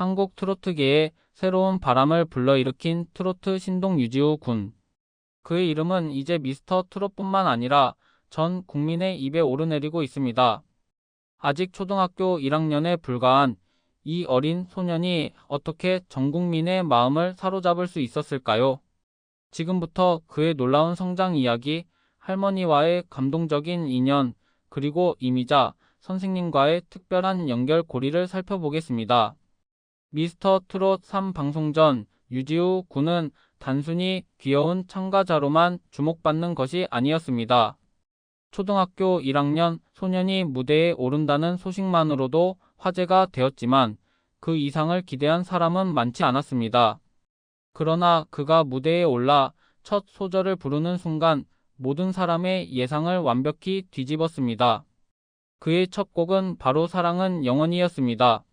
한국 트로트계에 새로운 바람을 불러일으킨 트로트 신동 유지우 군. 그의 이름은 이제 미스터 트롯뿐만 아니라 전 국민의 입에 오르내리고 있습니다. 아직 초등학교 1학년에 불과한 이 어린 소년이 어떻게 전 국민의 마음을 사로잡을 수 있었을까요? 지금부터 그의 놀라운 성장 이야기, 할머니와의 감동적인 인연, 그리고 이미자 선생님과의 특별한 연결고리를 살펴보겠습니다. 미스터 트롯 3 방송 전 유지우 군은 단순히 귀여운 참가자로만 주목받는 것이 아니었습니다. 초등학교 1학년 소년이 무대에 오른다는 소식만으로도 화제가 되었지만 그 이상을 기대한 사람은 많지 않았습니다. 그러나 그가 무대에 올라 첫 소절을 부르는 순간 모든 사람의 예상을 완벽히 뒤집었습니다. 그의 첫 곡은 바로 사랑은 영원이었습니다.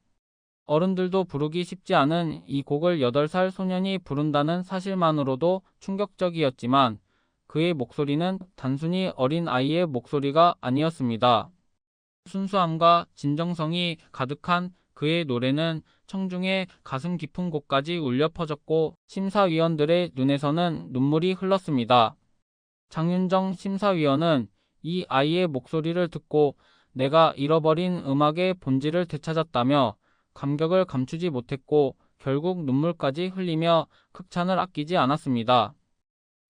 어른들도 부르기 쉽지 않은 이 곡을 8살 소년이 부른다는 사실만으로도 충격적이었지만 그의 목소리는 단순히 어린 아이의 목소리가 아니었습니다. 순수함과 진정성이 가득한 그의 노래는 청중의 가슴 깊은 곳까지 울려 퍼졌고 심사위원들의 눈에서는 눈물이 흘렀습니다. 장윤정 심사위원은 이 아이의 목소리를 듣고 내가 잃어버린 음악의 본질을 되찾았다며 감격을 감추지 못했고 결국 눈물까지 흘리며 극찬을 아끼지 않았습니다.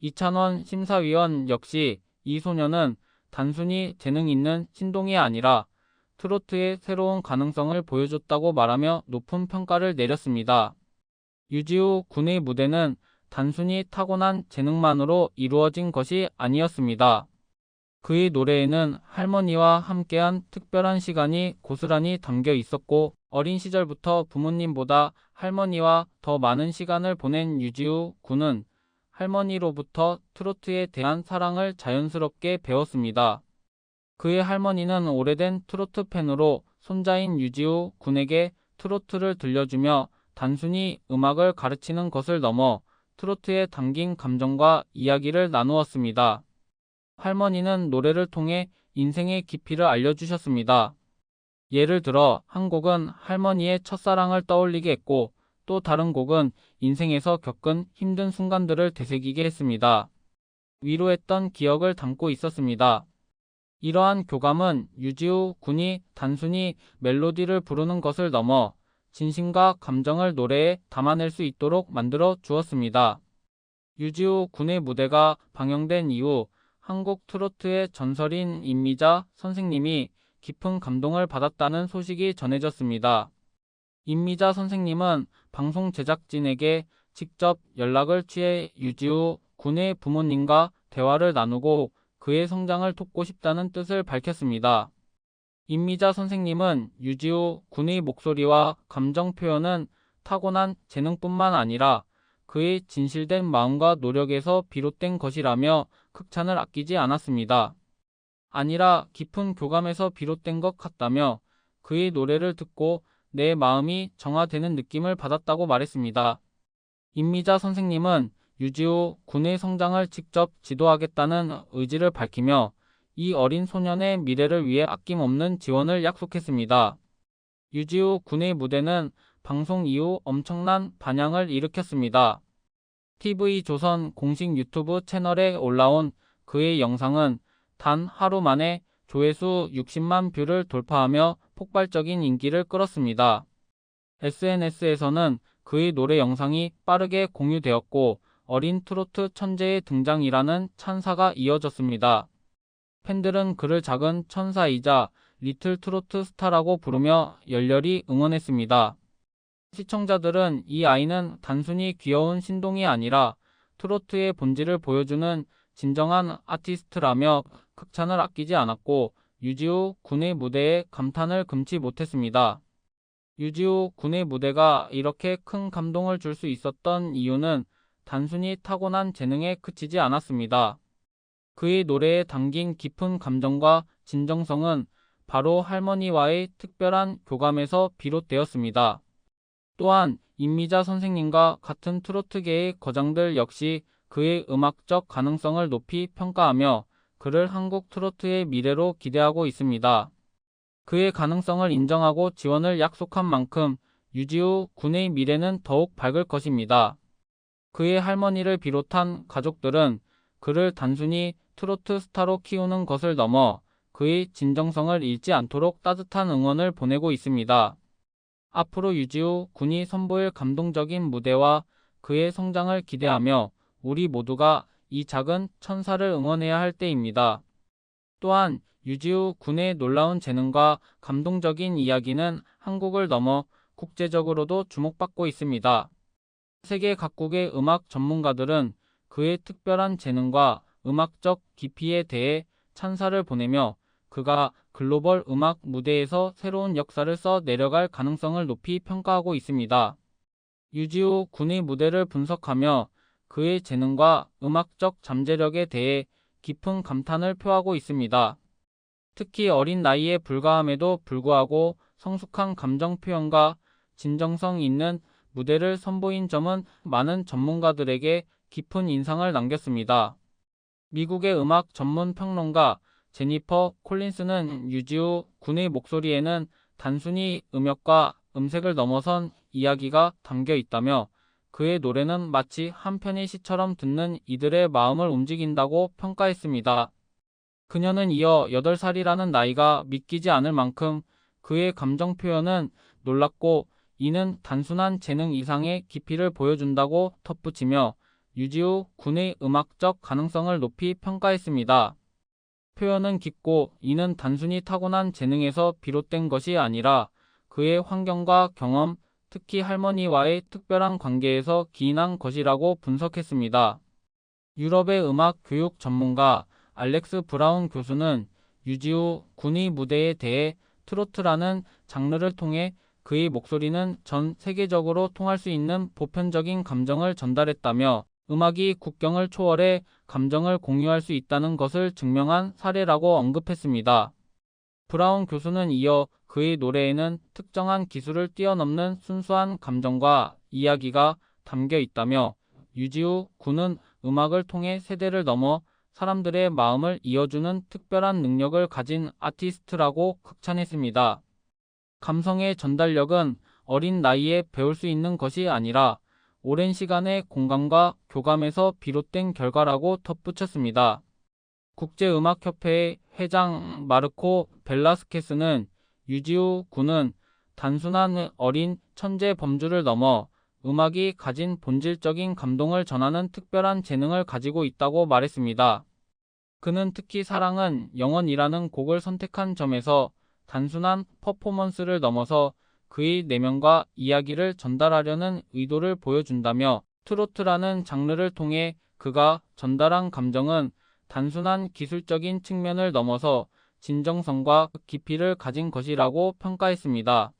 이찬원 심사위원 역시 이 소녀는 단순히 재능 있는 신동이 아니라 트로트의 새로운 가능성을 보여줬다고 말하며 높은 평가를 내렸습니다. 유지우 군의 무대는 단순히 타고난 재능만으로 이루어진 것이 아니었습니다. 그의 노래에는 할머니와 함께한 특별한 시간이 고스란히 담겨 있었고 어린 시절부터 부모님보다 할머니와 더 많은 시간을 보낸 유지우 군은 할머니로부터 트로트에 대한 사랑을 자연스럽게 배웠습니다. 그의 할머니는 오래된 트로트 팬으로 손자인 유지우 군에게 트로트를 들려주며 단순히 음악을 가르치는 것을 넘어 트로트에 담긴 감정과 이야기를 나누었습니다. 할머니는 노래를 통해 인생의 깊이를 알려주셨습니다. 예를 들어 한 곡은 할머니의 첫사랑을 떠올리게 했고 또 다른 곡은 인생에서 겪은 힘든 순간들을 되새기게 했습니다. 위로했던 기억을 담고 있었습니다. 이러한 교감은 유지우 군이 단순히 멜로디를 부르는 것을 넘어 진심과 감정을 노래에 담아낼 수 있도록 만들어 주었습니다. 유지우 군의 무대가 방영된 이후 한국 트로트의 전설인 임미자 선생님이 깊은 감동을 받았다는 소식이 전해졌습니다. 임미자 선생님은 방송 제작진에게 직접 연락을 취해 유지우 군의 부모님과 대화를 나누고 그의 성장을 돕고 싶다는 뜻을 밝혔습니다. 임미자 선생님은 유지우 군의 목소리와 감정 표현은 타고난 재능뿐만 아니라 그의 진실된 마음과 노력에서 비롯된 것이라며 극찬을 아끼지 않았습니다. 아니라 깊은 교감에서 비롯된 것 같다며 그의 노래를 듣고 내 마음이 정화되는 느낌을 받았다고 말했습니다. 임미자 선생님은 유지우 군의 성장을 직접 지도하겠다는 의지를 밝히며 이 어린 소년의 미래를 위해 아낌없는 지원을 약속했습니다. 유지우 군의 무대는 방송 이후 엄청난 반향을 일으켰습니다. TV조선 공식 유튜브 채널에 올라온 그의 영상은 단 하루 만에 조회수 60만 뷰를 돌파하며 폭발적인 인기를 끌었습니다. SNS에서는 그의 노래 영상이 빠르게 공유되었고 어린 트로트 천재의 등장이라는 찬사가 이어졌습니다. 팬들은 그를 작은 천사이자 리틀 트로트 스타라고 부르며 열렬히 응원했습니다. 시청자들은 이 아이는 단순히 귀여운 신동이 아니라 트로트의 본질을 보여주는 진정한 아티스트라며 극찬을 아끼지 않았고 유지우 군의 무대에 감탄을 금치 못했습니다. 유지우 군의 무대가 이렇게 큰 감동을 줄 수 있었던 이유는 단순히 타고난 재능에 그치지 않았습니다. 그의 노래에 담긴 깊은 감정과 진정성은 바로 할머니와의 특별한 교감에서 비롯되었습니다. 또한 임미자 선생님과 같은 트로트계의 거장들 역시 그의 음악적 가능성을 높이 평가하며 그를 한국 트로트의 미래로 기대하고 있습니다. 그의 가능성을 인정하고 지원을 약속한 만큼 유지우 군의 미래는 더욱 밝을 것입니다. 그의 할머니를 비롯한 가족들은 그를 단순히 트로트 스타로 키우는 것을 넘어 그의 진정성을 잃지 않도록 따뜻한 응원을 보내고 있습니다. 앞으로 유지우 군이 선보일 감동적인 무대와 그의 성장을 기대하며 우리 모두가 이 작은 천사를 응원해야 할 때입니다. 또한 유지우 군의 놀라운 재능과 감동적인 이야기는 한국을 넘어 국제적으로도 주목받고 있습니다. 세계 각국의 음악 전문가들은 그의 특별한 재능과 음악적 깊이에 대해 찬사를 보내며 그가 글로벌 음악 무대에서 새로운 역사를 써 내려갈 가능성을 높이 평가하고 있습니다. 유지우 군의 무대를 분석하며 그의 재능과 음악적 잠재력에 대해 깊은 감탄을 표하고 있습니다. 특히 어린 나이에 불과함에도 불구하고 성숙한 감정 표현과 진정성 있는 무대를 선보인 점은 많은 전문가들에게 깊은 인상을 남겼습니다. 미국의 음악 전문 평론가 제니퍼 콜린스는 유지우 군의 목소리에는 단순히 음역과 음색을 넘어선 이야기가 담겨 있다며 그의 노래는 마치 한 편의 시처럼 듣는 이들의 마음을 움직인다고 평가했습니다. 그녀는 이어 8살이라는 나이가 믿기지 않을 만큼 그의 감정 표현은 놀랍고 이는 단순한 재능 이상의 깊이를 보여준다고 덧붙이며 유지우 군의 음악적 가능성을 높이 평가했습니다. 표현은 깊고 이는 단순히 타고난 재능에서 비롯된 것이 아니라 그의 환경과 경험, 특히 할머니와의 특별한 관계에서 기인한 것이라고 분석했습니다. 유럽의 음악 교육 전문가 알렉스 브라운 교수는 유지우 군의 무대에 대해 트로트라는 장르를 통해 그의 목소리는 전 세계적으로 통할 수 있는 보편적인 감정을 전달했다며 음악이 국경을 초월해 감정을 공유할 수 있다는 것을 증명한 사례라고 언급했습니다. 브라운 교수는 이어 그의 노래에는 특정한 기술을 뛰어넘는 순수한 감정과 이야기가 담겨 있다며 유지우 군은 음악을 통해 세대를 넘어 사람들의 마음을 이어주는 특별한 능력을 가진 아티스트라고 극찬했습니다. 감성의 전달력은 어린 나이에 배울 수 있는 것이 아니라 오랜 시간의 공감과 교감에서 비롯된 결과라고 덧붙였습니다. 국제음악협회의 회장 마르코 벨라스케스는 유지우 군은 단순한 어린 천재 범주를 넘어 음악이 가진 본질적인 감동을 전하는 특별한 재능을 가지고 있다고 말했습니다. 그는 특히 사랑은 영원이라는 곡을 선택한 점에서 단순한 퍼포먼스를 넘어서 그의 내면과 이야기를 전달하려는 의도를 보여준다며 트로트라는 장르를 통해 그가 전달한 감정은 단순한 기술적인 측면을 넘어서 진정성과 깊이를 가진 것이라고 평가했습니다.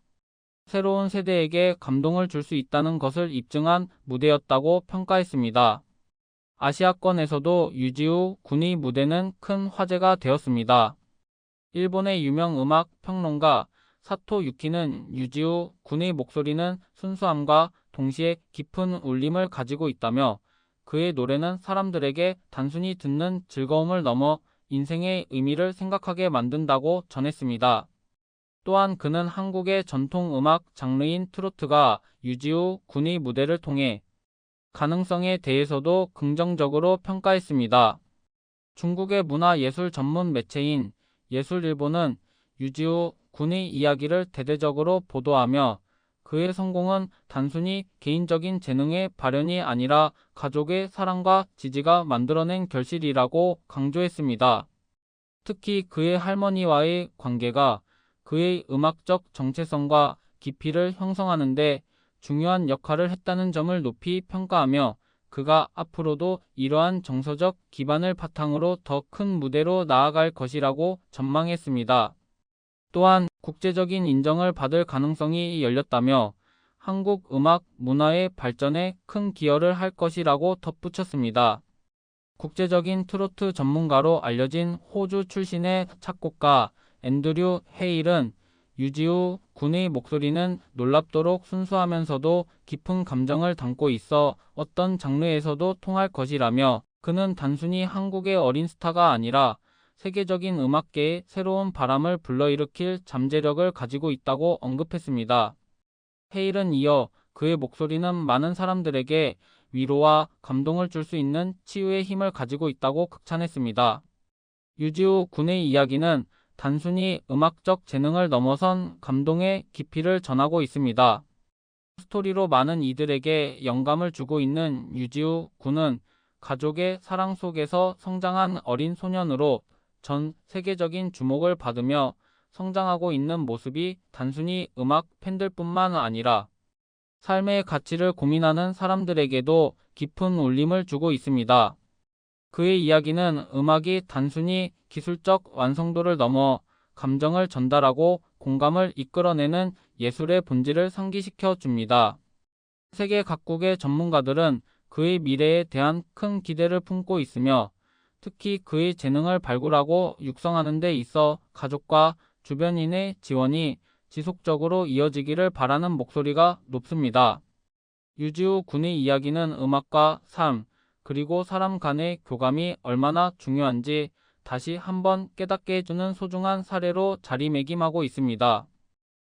새로운 세대에게 감동을 줄 수 있다는 것을 입증한 무대였다고 평가했습니다. 아시아권에서도 유지우 군의 무대는 큰 화제가 되었습니다. 일본의 유명 음악 평론가 사토 유키는 유지우 군의 목소리는 순수함과 동시에 깊은 울림을 가지고 있다며 그의 노래는 사람들에게 단순히 듣는 즐거움을 넘어 인생의 의미를 생각하게 만든다고 전했습니다. 또한 그는 한국의 전통 음악 장르인 트로트가 유지우 군의 무대를 통해 가능성에 대해서도 긍정적으로 평가했습니다. 중국의 문화예술 전문 매체인 예술일보는 유지우 군의 이야기를 대대적으로 보도하며 그의 성공은 단순히 개인적인 재능의 발현이 아니라 가족의 사랑과 지지가 만들어낸 결실이라고 강조했습니다. 특히 그의 할머니와의 관계가 그의 음악적 정체성과 깊이를 형성하는 데 중요한 역할을 했다는 점을 높이 평가하며 그가 앞으로도 이러한 정서적 기반을 바탕으로 더 큰 무대로 나아갈 것이라고 전망했습니다. 또한 국제적인 인정을 받을 가능성이 열렸다며 한국 음악 문화의 발전에 큰 기여를 할 것이라고 덧붙였습니다. 국제적인 트로트 전문가로 알려진 호주 출신의 작곡가 앤드류 헤일은 유지우 군의 목소리는 놀랍도록 순수하면서도 깊은 감정을 담고 있어 어떤 장르에서도 통할 것이라며 그는 단순히 한국의 어린 스타가 아니라 세계적인 음악계에 새로운 바람을 불러일으킬 잠재력을 가지고 있다고 언급했습니다. 헤일은 이어 그의 목소리는 많은 사람들에게 위로와 감동을 줄 수 있는 치유의 힘을 가지고 있다고 극찬했습니다. 유지우 군의 이야기는 단순히 음악적 재능을 넘어선 감동의 깊이를 전하고 있습니다. 스토리로 많은 이들에게 영감을 주고 있는 유지우 군은 가족의 사랑 속에서 성장한 어린 소년으로 전 세계적인 주목을 받으며 성장하고 있는 모습이 단순히 음악 팬들뿐만 아니라 삶의 가치를 고민하는 사람들에게도 깊은 울림을 주고 있습니다. 그의 이야기는 음악이 단순히 기술적 완성도를 넘어 감정을 전달하고 공감을 이끌어내는 예술의 본질을 상기시켜 줍니다. 세계 각국의 전문가들은 그의 미래에 대한 큰 기대를 품고 있으며 특히 그의 재능을 발굴하고 육성하는 데 있어 가족과 주변인의 지원이 지속적으로 이어지기를 바라는 목소리가 높습니다. 유지우 군의 이야기는 음악과 삶, 그리고 사람 간의 교감이 얼마나 중요한지 다시 한번 깨닫게 해주는 소중한 사례로 자리매김하고 있습니다.